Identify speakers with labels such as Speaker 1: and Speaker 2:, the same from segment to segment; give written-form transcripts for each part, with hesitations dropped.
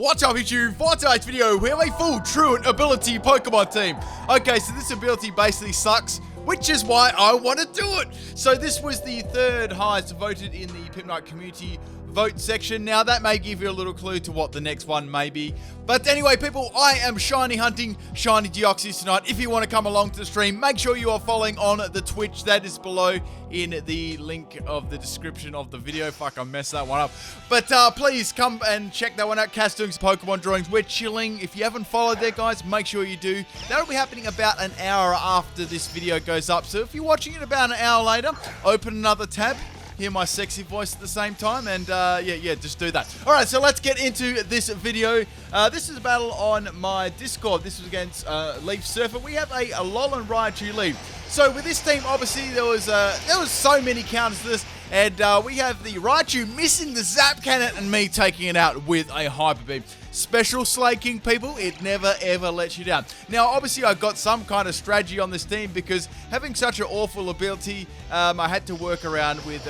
Speaker 1: What's up YouTube? For tonight's video, we have a full Truant Ability Pokemon Team. Okay, so this ability basically sucks, which is why I want to do it. So this was the third highest voted in the Pimpnite community vote section. Now that may give you a little clue to what the next one may be. But anyway, people, I am shiny hunting shiny Deoxys tonight. If you want to come along to the stream, make sure you are following on the Twitch. That is below in the link of the description of the video. Fuck, I messed that one up. But please come and check that one out. Cass doing some Pokemon drawings. We're chilling. If you haven't followed there, guys, make sure you do. That'll be happening about an hour after this video goes up. So if you're watching it about an hour later, open another tab. Hear my sexy voice at the same time, and yeah, just do that. Alright, so let's get into this video. This is a battle on my Discord. This was against Leaf Surfer. We have a Alolan Raichu lead. So with this team, obviously, there was so many counters to this, and we have the Raichu missing the Zap Cannon and me taking it out with a Hyper Beam. Special slaking, people, it never ever lets you down. Now, obviously, I got some kind of strategy on this team because having such an awful ability, I had to work around with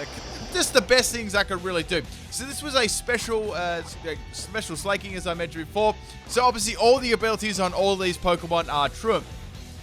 Speaker 1: just the best things I could really do. So this was a special slaking, as I mentioned before. So obviously, all the abilities on all these Pokemon are true.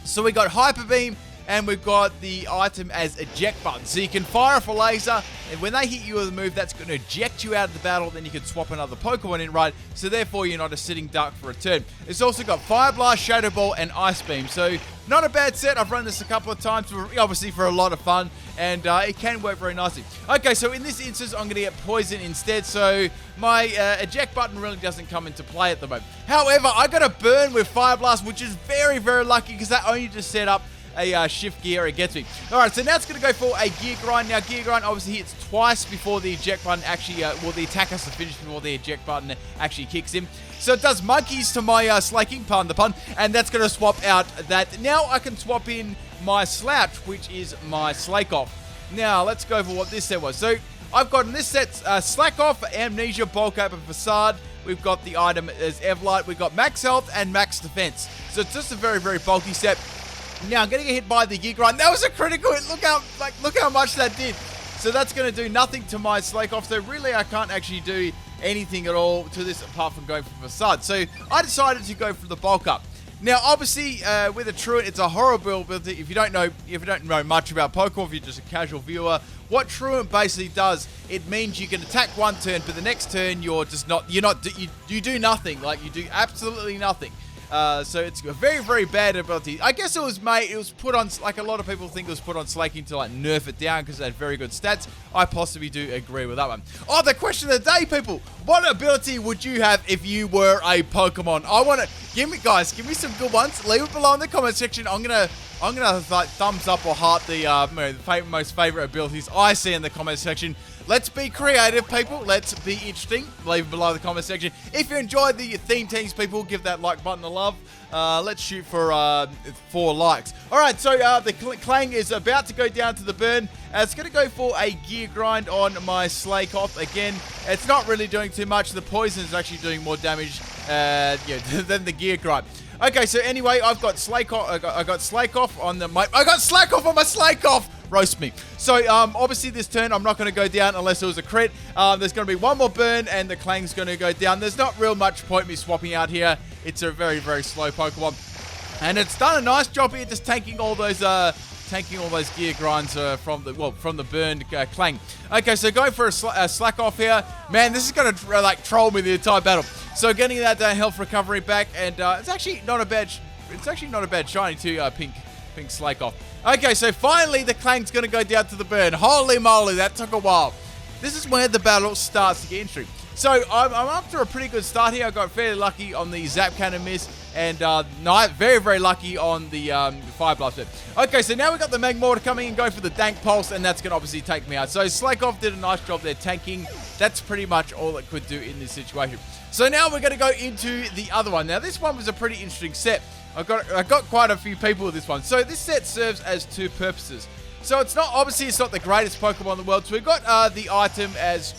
Speaker 1: So we got Hyper Beam, and we've got the item as eject button. So you can fire off a laser, and when they hit you with a move, that's going to eject you out of the battle. Then you can swap another Pokemon in, right? So therefore, you're not a sitting duck for a turn. It's also got Fire Blast, Shadow Ball, and Ice Beam. So not a bad set. I've run this a couple of times, obviously for a lot of fun, and it can work very nicely. Okay, so in this instance, I'm going to get Poison instead. So my eject button really doesn't come into play at the moment. However, I got a burn with Fire Blast, which is very, very lucky because that only just set up a shift gear against me. Alright, so now it's going to go for a Gear Grind. Now, Gear Grind obviously hits twice before the eject button actually, the attack has to finish before the eject button actually kicks in. So it does monkeys to my slaking, pardon the pun, and that's going to swap out that. Now I can swap in my Slouch, which is my Slake Off. Now, let's go over what this set was. So, I've got in this set, Slack Off, Amnesia, Bulk Up, and Facade. We've got the item as Everlight. We've got Max Health and Max Defense. So it's just a very, very bulky set. Now, I'm going to get hit by the Gear Grind. That was a critical hit. Look how much that did. So that's going to do nothing to my Slake Off. So really, I can't actually do anything at all to this apart from going for Facade. So I decided to go for the Bulk Up. Now, obviously, with a Truant, it's a horrible ability. If you don't know much about Pokemon, if you're just a casual viewer, what Truant basically does, it means you can attack one turn, but the next turn you do nothing. Like, you do absolutely nothing. So it's a very, very bad ability. I guess it was put on, like a lot of people think it was put on slaking to like nerf it down because it had very good stats. I possibly do agree with that one. Oh, the question of the day, people. What ability would you have if you were a Pokemon? Give me some good ones. Leave it below in the comment section. I'm gonna like thumbs up or heart the most favorite abilities I see in the comment section. Let's be creative, people. Let's be interesting. Leave it below in the comment section. If you enjoyed the theme teams, people, give that like button a love. Let's shoot for 4 likes. All right, so the Clang is about to go down to the burn. It's going to go for a Gear Grind on my Slake Off. Again, it's not really doing too much. The Poison is actually doing more damage than the Gear Grind. Okay, so anyway, I've got Slake Off. I got Slake Off on I got Slake Off on my Slake Off. Roast me. So, obviously this turn, I'm not going to go down unless it was a crit. There's going to be one more burn, and the Clang's going to go down. There's not real much point me swapping out here. It's a very, very slow Pokemon. And it's done a nice job here just tanking all those Gear Grinds from the burned Clang. Okay, so going for a Slack Off here. Man, this is going to like troll me the entire battle. So getting that health recovery back, and it's actually not a bad shiny too, pink Slake Off. Okay, so finally the Clang's going to go down to the burn. Holy moly, that took a while. This is where the battle starts to get interesting. So I'm up to a pretty good start here. I got fairly lucky on the Zap Cannon miss, and very, very lucky on the Fire Blast hit. Okay, so now we've got the Magmortar coming and going for the Dank Pulse, and that's going to obviously take me out. So Slake Off did a nice job there tanking. That's pretty much all it could do in this situation. So now we're going to go into the other one. Now, this one was a pretty interesting set. I got quite a few people with this one. So this set serves as 2 purposes. So it's not the greatest Pokemon in the world. So we got the item as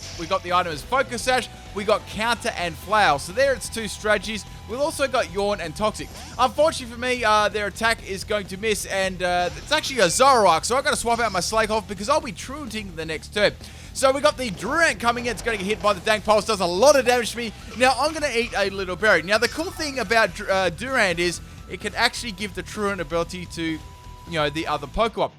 Speaker 1: Focus Sash. We got Counter and Flail. So there it's 2 strategies. We've also got Yawn and Toxic. Unfortunately for me, their attack is going to miss, and it's actually a Zoroark. So I've got to swap out my Slake Off because I'll be Truanting the next turn. So we got the Truant coming in. It's going to get hit by the Dank Pulse. Does a lot of damage to me. Now, I'm going to eat a little berry. Now, the cool thing about Truant is it can actually give the Truant ability to, you know, the other Pokemon.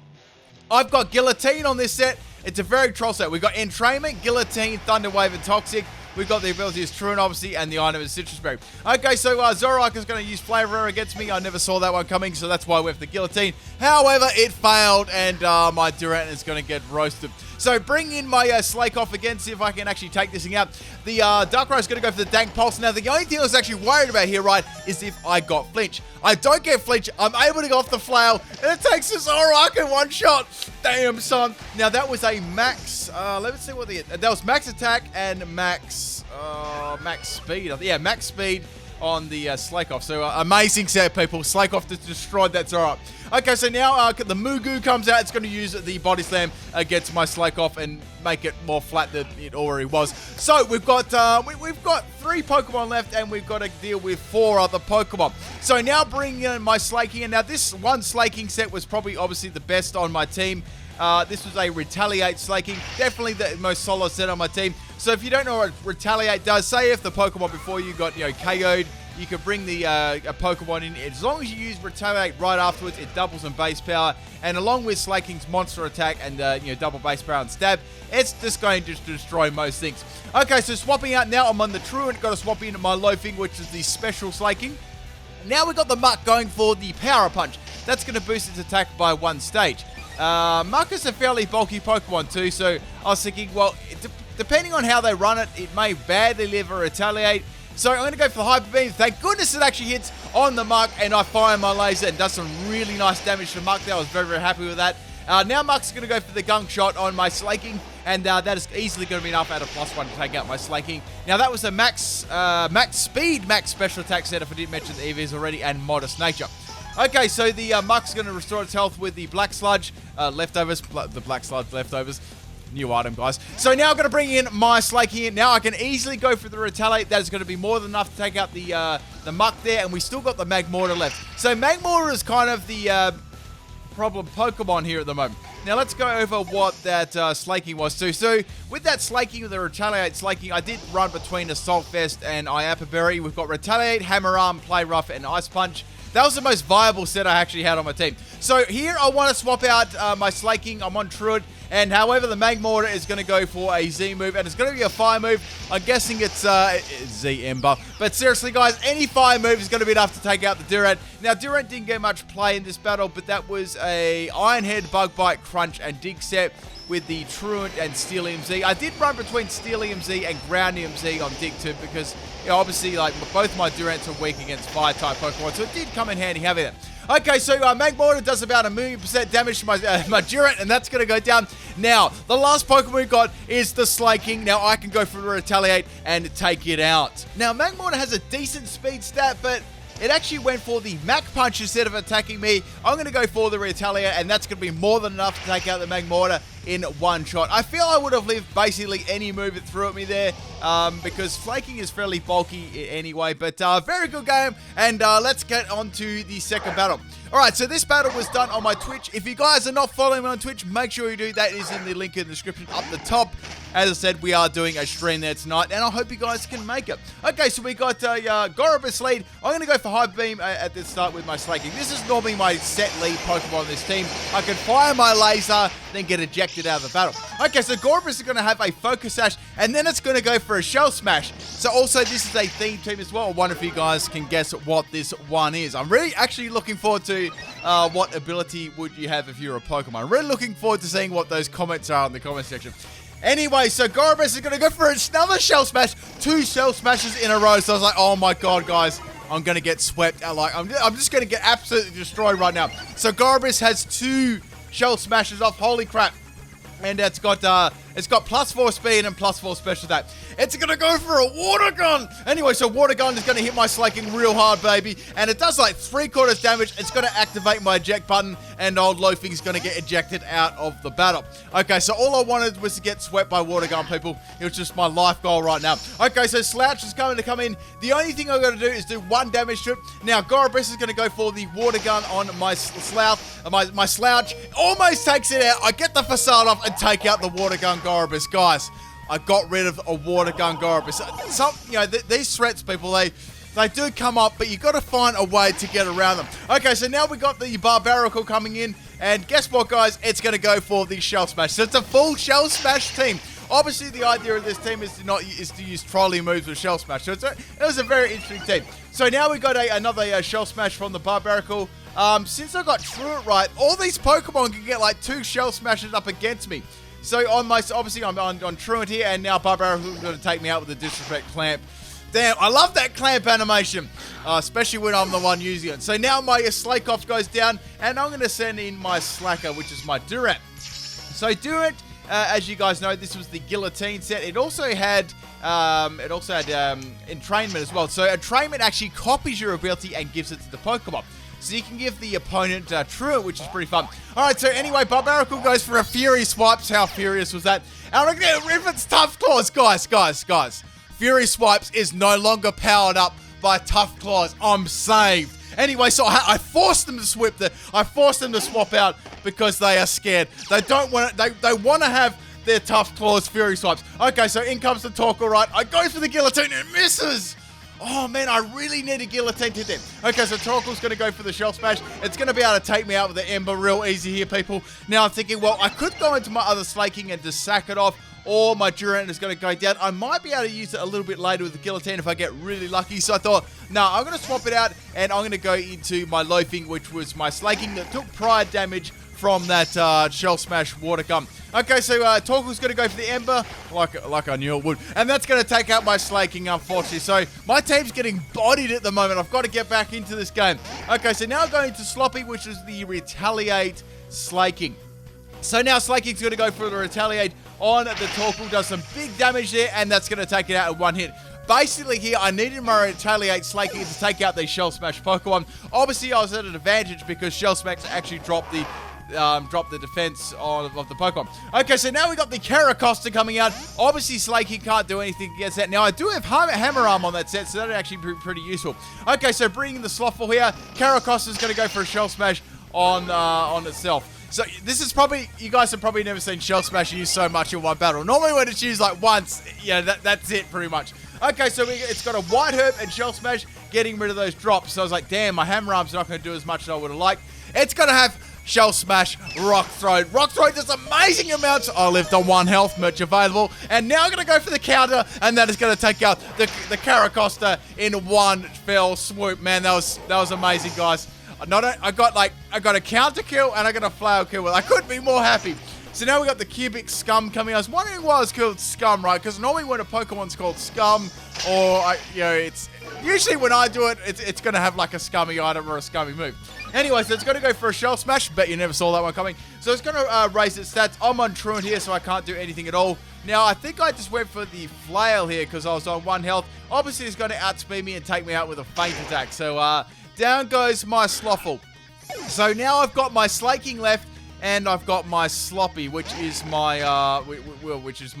Speaker 1: I've got Guillotine on this set. It's a very troll set. We've got Entrainment, Guillotine, Thunder Wave, and Toxic. We've got the ability as Truant, obviously, and the item is Citrus Berry. Okay, so Zoroark is going to use Flavor Air against me. I never saw that one coming, so that's why we have the Guillotine. However, it failed, and my Durant is going to get roasted. So bring in my Slake off again, see if I can actually take this thing out. The Darkrai is going to go for the Dank Pulse. Now, the only thing I was actually worried about here, right, is if I got Flinch. I don't get Flinch. I'm able to go off the Flail, and it takes the Zoroark in one shot. Damn, son. Now, that was a max, let me see what that was max attack and max speed. Yeah, max speed on the Slake Off. So amazing set, people. Slake Off just destroyed that Zoroark. Okay, so now the Mugu comes out. It's going to use the Body Slam against my Slake Off and make it more flat than it already was. So we've got 3 Pokemon left, and we've got to deal with 4 other Pokemon. So now bring in my Slaking. And now this one Slaking set was probably obviously the best on my team. This was a Retaliate Slaking. Definitely the most solid set on my team. So if you don't know what Retaliate does, say if the Pokemon before you got, you know, KO'd, you can bring the a Pokemon in. As long as you use Retaliate right afterwards, it doubles in base power. And along with Slaking's monster attack and you know, double base power and stab, it's just going to destroy most things. Okay, so swapping out now, I'm on the Truant. Got to swap in my Loafing, which is the special Slaking. Now we've got the Muck going for the Power Punch. That's going to boost its attack by 1 stage. Muck is a fairly bulky Pokemon too, so I was thinking, well, depending on how they run it, it may badly live or retaliate. So I'm going to go for the Hyper Beam. Thank goodness it actually hits on the Muck, and I fire my laser and does some really nice damage to Muck there. I was very, very happy with that. Now Muck's going to go for the Gunk Shot on my Slaking, and that is easily going to be enough at a +1 to take out my Slaking. Now that was a max speed, max special attack set, if I didn't mention the EVs already, and Modest Nature. Okay, so the Muck's going to restore its health with the Black Sludge leftovers, the Black Sludge leftovers. New item, guys. So now I'm going to bring in my Slaking in. Now I can easily go for the Retaliate. That is going to be more than enough to take out the Muck there, and we still got the Magmortar left. So Magmortar is kind of the problem Pokemon here at the moment. Now let's go over what that Slaking was too. So with that Slaking, with the Retaliate Slaking, I did run between Assault Vest and Iapa Berry. We've got Retaliate, Hammer Arm, Play Rough, and Ice Punch. That was the most viable set I actually had on my team. So here I want to swap out my Slaking. I'm on Truant. And however, the Magmortar is going to go for a Z move, and it's going to be a fire move. I'm guessing it's Z Ember. But seriously, guys, any fire move is going to be enough to take out the Durant. Now, Durant didn't get much play in this battle, but that was a Iron Head, Bug Bite, Crunch, and Dig set with the Truant and Steel EMZ. I did run between Steel EMZ and Ground EMZ on Dig too, because you know, obviously, like, both my Durants are weak against Fire-type Pokemon, so it did come in handy having it. Okay, so Magmortar does about 1,000,000% damage to my Durant, and that's going to go down. Now, the last Pokemon we got is the Slaking. Now, I can go for the Retaliate and take it out. Now, Magmortar has a decent speed stat, but it actually went for the Mach Punch instead of attacking me. I'm going to go for the Retaliate, and that's going to be more than enough to take out the Magmortar in one shot. I feel I would have lived basically any move it threw at me there, because Flaking is fairly bulky anyway, but very good game, and let's get on to the second battle. Alright, so this battle was done on my Twitch. If you guys are not following me on Twitch, make sure you do. That is in the link in the description up the top. As I said, we are doing a stream there tonight, and I hope you guys can make it. Okay, so we got Gorobus lead. I'm going to go for Hyper Beam at the start with my Slaking. This is normally my set lead Pokemon on this team. I can fire my laser, then get ejected out of the battle. Okay, so Gorobus is going to have a Focus Sash, and then it's going to go for a Shell Smash. So also, this is a theme team as well. I wonder if you guys can guess what this one is. I'm really actually looking forward to what ability would you have if you're a Pokemon. I'm really looking forward to seeing what those comments are in the comment section. Anyway, so Gorobus is going to go for another Shell Smash. 2 Shell Smashes in a row. So I was like, oh my god, guys. I'm going to get swept. I'm just going to get absolutely destroyed right now. So Gorobus has 2 Shell Smashes off. Holy crap. And it's got +4 speed and +4 special attack. It's going to go for a Water Gun. Anyway, so Water Gun is going to hit my Slaking real hard, baby. And it does like 3/4 damage. It's going to activate my eject button. And old Loafing is going to get ejected out of the battle. Okay, so all I wanted was to get swept by Water Gun, people. It was just my life goal right now. Okay, so Slouch is going to come in. The only thing I've got to do is do 1 damage to it. Now, Gorobus is going to go for the Water Gun on my Slouch. My Slouch almost takes it out. I get the Facade off and take out the Water Gun Gorobus. Guys, I got rid of a water gun Gorobus. These threats, people, they do come up, but you got to find a way to get around them. Okay, so now we got the Barbarical coming in, and guess what, guys? It's going to go for the Shell Smash. So it's a full Shell Smash team. Obviously, the idea of this team is to use trolley moves with Shell Smash. So it was a very interesting team. So now we got another Shell Smash from the Barbarical. Since I got Truant right, all these Pokemon can get like 2 Shell Smashes up against me. So obviously I'm on Truant here, and now Barbarical is going to take me out with the Disrespect Clamp. Damn, I love that clamp animation, especially when I'm the one using it. So now my Slake Off goes down, and I'm going to send in my Slacker, which is my Durant. So Durant, as you guys know, this was the Guillotine set. It also had Entrainment as well. So Entrainment actually copies your ability and gives it to the Pokemon. So you can give the opponent Truant, which is pretty fun. Alright, so anyway, Barbarical goes for a Fury Swipes. How furious was that? And I'm going to get rid of its Tough Claws. Guys. Fury Swipes is no longer powered up by Tough Claws. I'm saved. Anyway, so I forced them to swap out because they are scared. They don't want to. They want to have their Tough Claws Fury Swipes. Okay, so in comes the Torkoal, right? I go for the Guillotine and it misses. Oh man, I really need a Guillotine to them. Okay, so Torkoal's going to go for the Shell Smash. It's going to be able to take me out with the Ember real easy here, people. Now I'm thinking, well, I could go into my other Slaking and just sack it off, or my Durant is going to go down. I might be able to use it a little bit later with the Guillotine if I get really lucky. So I thought, no, I'm going to swap it out, and I'm going to go into my Loafing, which was my Slaking that took prior damage from that Shell Smash Water Gun. Okay, so Torkoal's going to go for the Ember, like I knew it would. And that's going to take out my Slaking, unfortunately. So my team's getting bodied at the moment. I've got to get back into this game. Okay, so now I'm going to Sloppy, which is the Retaliate Slaking. So now Slaking's going to go for the Retaliate on the Torkoal, does some big damage there, and that's going to take it out in one hit. Basically here, I needed my Retaliate Slaking to take out these Shell Smash Pokemon. Obviously, I was at an advantage because Shell Smash actually dropped the defense of the Pokemon. Okay, so now we got the Caracosta coming out. Obviously, Slaking can't do anything against that. Now, I do have Hammer Arm on that set, so that'd actually be pretty useful. Okay, so bringing the Slothful here, Caracosta's going to go for a Shell Smash on itself. So this is probably, you guys have probably never seen Shell Smash used so much in one battle. Normally when it's used like once, yeah, that's it pretty much. Okay, so it's got a White Herb and Shell Smash, getting rid of those drops. So I was like, damn, my Hammer Arm's not going to do as much as I would have liked. It's going to have Shell Smash, Rock Throw. Rock Throw does amazing amounts. I lived on 1 health, merch available. And now I'm going to go for the counter, and that is going to take out the Caracosta in one fell swoop. Man, that was amazing, guys. I got a counter kill and I got a flail kill. I couldn't be more happy. So now we got the Cubic Scum coming. I was wondering why it's called Scum, right? Because normally when a Pokemon's called Scum, or it's usually when I do it, it's going to have like a scummy item or a scummy move. Anyway, so it's going to go for a Shell Smash. Bet you never saw that one coming. So it's going to raise its stats. I'm on Truant here, so I can't do anything at all. Now, I think I just went for the Flail here because I was on 1 health. Obviously, it's going to outspeed me and take me out with a Feint Attack. So, down goes my Slothful. So now I've got my Slaking left, and I've got my Sloppy, which is my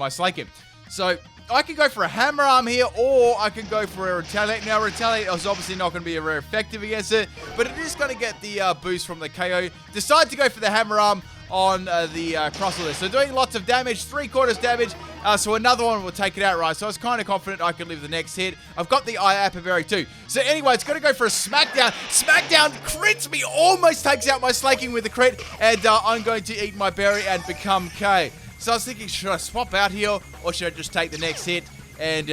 Speaker 1: Slaking. So I can go for a Hammer Arm here, or I can go for a Retaliate. Now, Retaliate is obviously not going to be very effective against it, but it is going to get the boost from the KO. Decide to go for the Hammer Arm on the Crustle there. So doing lots of damage, 3/4 damage. So another one will take it out, right? So I was kind of confident I could live the next hit. I've got the Apiberry too. So anyway, it's going to go for a Smackdown. Smackdown crits me, almost takes out my Slaking with the crit, and I'm going to eat my berry and become K. So I was thinking, should I swap out here, or should I just take the next hit and,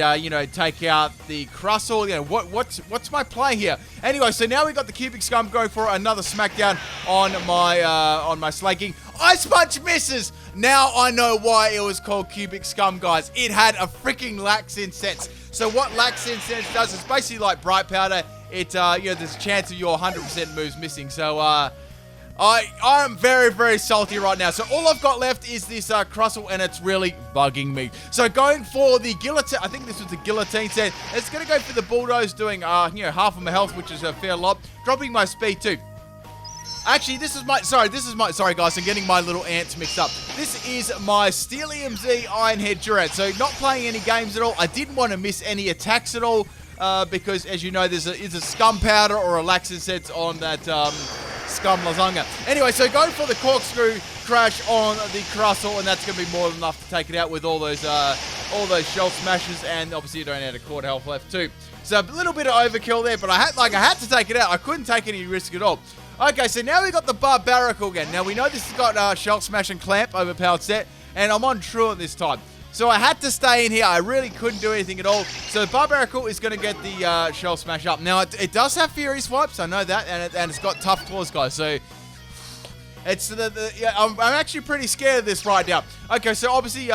Speaker 1: take out the Crustle? What's my play here? Anyway, so now we've got the Cubic Scum going for another Smackdown on my Slaking. Ice Punch misses! Now I know why it was called Cubic Scum, guys. It had a freaking Lax Incense. So what Lax Incense does is basically like Bright Powder. It, there's a chance of your 100% moves missing. So, I'm very, very salty right now. So all I've got left is this Crustle, and it's really bugging me. So going for the Guillotine, I think this was the Guillotine set. It's going to go for the Bulldoze, doing, half of my health, which is a fair lot. Dropping my speed too. Actually, sorry guys, I'm getting my little ants mixed up. This is my Steelium Z Ironhead Durant. So not playing any games at all. I didn't want to miss any attacks at all, because as you know, there's a Scum Powder or a Lax Incense on that, Scum Lasagna. Anyway, so going for the Corkscrew crash on the Crustle, and that's going to be more than enough to take it out with all those shell smashes, and obviously you don't have a quarter health left too. So a little bit of overkill there, but I had to take it out. I couldn't take any risk at all. Okay, so now we got the Barbaracle again. Now we know this has got Shell Smash and Clamp overpowered set, and I'm on Truant this time. So I had to stay in here. I really couldn't do anything at all. So the Barbaracle is going to get the Shell Smash up. Now it does have Fury Swipes, I know that, and it's got Tough Claws, guys. So it's yeah, I'm actually pretty scared of this right now. Okay, so obviously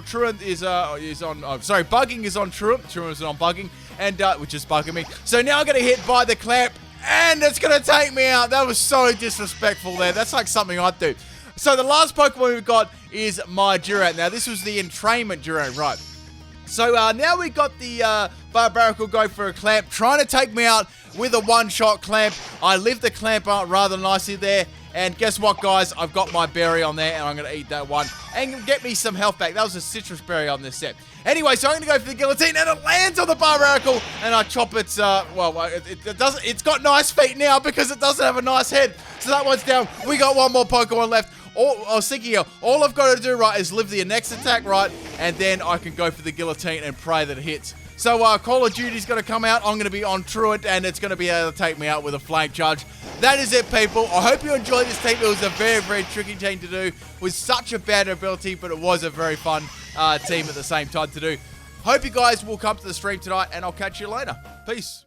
Speaker 1: Truant is on. Bugging is on Truant. Truant is on Bugging, and which is bugging me. So now I'm gonna hit by the Clamp, and it's gonna take me out. That was so disrespectful there. That's like something I'd do. So the last Pokemon we've got is my Durant. Now this was the entrainment Durant, right? So now we got the Barbaracle going for a Clamp, trying to take me out with a one-shot Clamp. I lived the Clamp out rather nicely there. And guess what, guys? I've got my berry on there, and I'm going to eat that one and get me some health back. That was a citrus berry on this set. Anyway, so I'm going to go for the Guillotine, and it lands on the Barbaracle, and I chop its, it's got nice feet now because it doesn't have a nice head. So that one's down. We got one more Pokemon left. I was thinking here, all I've got to do, right, is live the next attack, right, and then I can go for the Guillotine and pray that it hits. So Call of Duty's going to come out. I'm going to be on Truant, and it's going to be able to take me out with a flank charge. That is it, people. I hope you enjoyed this team. It was a very, very tricky team to do with such a bad ability, but it was a very fun team at the same time to do. Hope you guys will come to the stream tonight, and I'll catch you later. Peace.